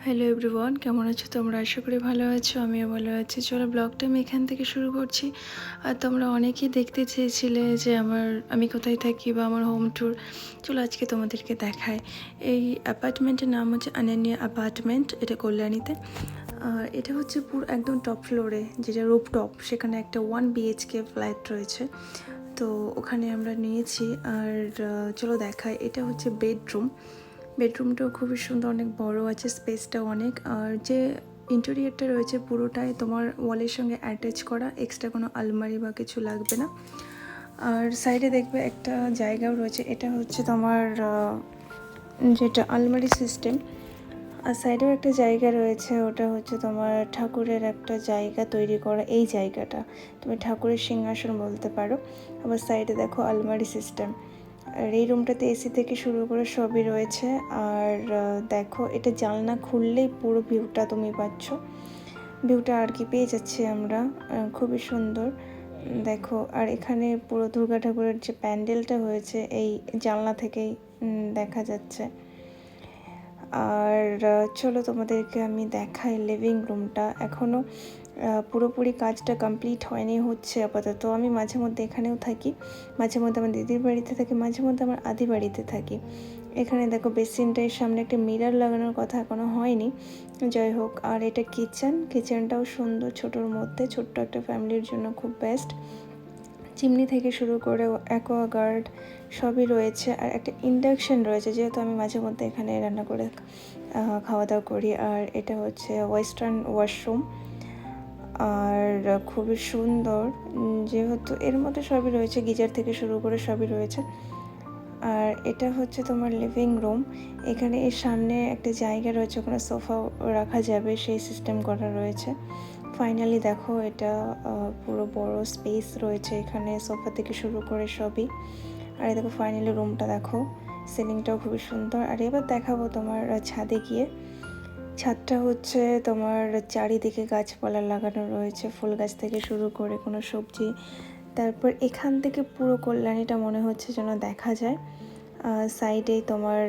Hello everyone, কেমন আছো তোমরা? আশা করি ভালো আছো, আমিও ভালো আছি। চলো ব্লগটা আমি এখান থেকে শুরু করছি। আর তোমরা অনেকেই দেখতে চেয়েছিলে যে আমি কোথায় থাকি বা আমার হোম ট্যুর। চলো আজকে তোমাদেরকে দেখাই। এই অ্যাপার্টমেন্টের নাম হচ্ছে অনন্যা অ্যাপার্টমেন্ট, এটা কল্যাণীতে। আর এটা হচ্ছে পুরো একদম টপ ফ্লোরে, যেটা রুফটপ, সেখানে একটা 1 BHK ফ্ল্যাট রয়েছে। তো ওখানে আমরা নিয়েছি। আর চলো দেখাই, এটা হচ্ছে বেডরুমটাও খুবই সুন্দর, অনেক বড় আছে, স্পেসটাও অনেক। আর যে ইন্টেরিয়রটা রয়েছে পুরোটাই তোমার ওয়ালের সঙ্গে অ্যাটাচ করা, এক্সট্রা কোনো আলমারি বা কিছু লাগবে না। আর সাইডে দেখবে একটা জায়গাও রয়েছে, এটা হচ্ছে তোমার যেটা আলমারি সিস্টেম। আর সাইডেও একটা জায়গা রয়েছে, ওটা হচ্ছে তোমার ঠাকুরের একটা জায়গা তৈরি করা। এই জায়গাটা তুমি ঠাকুরের সিংহাসন বলতে পারো। আবার সাইডে দেখো আলমারি সিস্টেম। আর এই রুমটাতে এসি থেকে শুরু করে সবই রয়েছে। আর দেখো, এটা জানলা খুললেই পুরো ভিউটা তুমি পাচ্ছ। ভিউটা আর কি পেয়ে যাচ্ছি আমরা, খুবই সুন্দর। দেখো, আর এখানে পুরো দুর্গা ঠাকুরের যে প্যান্ডেলটা হয়েছে এই জানলা থেকেই দেখা যাচ্ছে। আর চলো তোমাদেরকে আমি দেখাই লিভিং রুমটা। এখনও পুরোপুরি কাজটা কমপ্লিট হয়নি, হচ্ছে আপাতত। আমি মাঝে মধ্যে এখানেও থাকি, মাঝে মধ্যে আমার দিদির বাড়িতে থাকি, মাঝে মধ্যে আমার আদি বাড়িতে থাকি। এখানে দেখো বেসিনটার সামনে একটা মিরর লাগানোর কথা এখনও হয়নি, যাই হোক। আর এটা কিচেনটাও সুন্দর, ছোটোর মধ্যে, ছোট্ট একটা ফ্যামিলির জন্য খুব বেস্ট। চিমনি থেকে শুরু করে অ্যাকোয়াগার্ড সবই রয়েছে। আর একটা ইন্ডাকশন রয়েছে, যেহেতু আমি মাঝে মধ্যে এখানে রান্না করে খাওয়া দাওয়া করি। আর এটা হচ্ছে ওয়েস্টার্ন ওয়াশরুম, আর খুবই সুন্দর, যেহেতু এর মধ্যে সবই রয়েছে, গিজার থেকে শুরু করে সবই রয়েছে। আর এটা হচ্ছে তোমার লিভিং রুম। এখানে এর সামনে একটা জায়গা রয়েছে, ওখানে সোফা রাখা যাবে, সেই সিস্টেম করা রয়েছে। ফাইনালি দেখো, এটা পুরো বড় স্পেস রয়েছে এখানে, সোফা থেকে শুরু করে সবই। আর দেখো ফাইনালি রুমটা দেখো, সিলিংটাও খুবই সুন্দর। আর এবার দেখাবো তোমার ছাদে গিয়ে। ছাদটা হচ্ছে তোমার চারিদিকে গাছপালা লাগানো রয়েছে, ফুল গাছ থেকে শুরু করে কোনো সবজি। তারপর এখান থেকে পুরো কল্যাণীটা মনে হচ্ছে যেন দেখা যায়। সাইডেই তোমার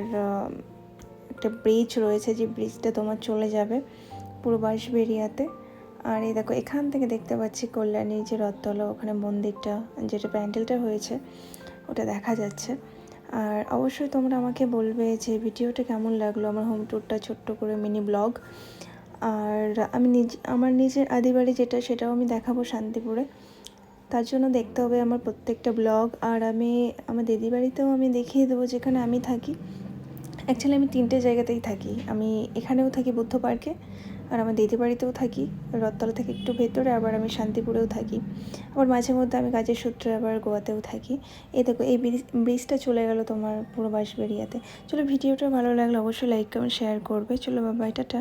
একটা ব্রিজ রয়েছে, যে ব্রিজটা তোমার চলে যাবে পুরো বাঁশবেড়িয়াতে। আর এই দেখো, এখান থেকে দেখতে পাচ্ছি কল্যাণীর যে রথতলা, ওখানে মন্দিরটা, যেটা প্যান্ডেলটা হয়েছে, ওটা দেখা যাচ্ছে। আর অবশ্যই তোমরা আমাকে বলবে যে ভিডিওটা কেমন লাগলো, আমার হোম ট্যুরটা, ছোট্ট করে মিনি ব্লগ। আর আমি আমার নিজের আদিবাড়ি যেটা, সেটাও আমি দেখাবো শান্তিপুরে। তার জন্য দেখতে হবে আমার প্রত্যেকটা ব্লগ। আর আমি আমার দিদি বাড়িতেও আমি দেখিয়ে দেবো, যেখানে আমি থাকি। অ্যাকচুয়ালি আমি 3টে জায়গাতেই থাকি। আমি এখানেও থাকি বুদ্ধ পার্কে, আর আমার দিদি বাড়িতেও থাকি রথতলা থেকে একটু ভেতরে, আবার আমি শান্তিপুরেও থাকি। আবার মাঝে মধ্যে আমি কাজের সূত্রে আবার গোয়াতেও থাকি। এই দেখো, এই ব্রিজটা চলে গেল তোমার পুরো বাঁশবেড়িয়াতে। চলো, ভিডিওটা ভালো লাগলে অবশ্যই লাইক কমেন্ট শেয়ার করবে। চলো, বাই, টাটা।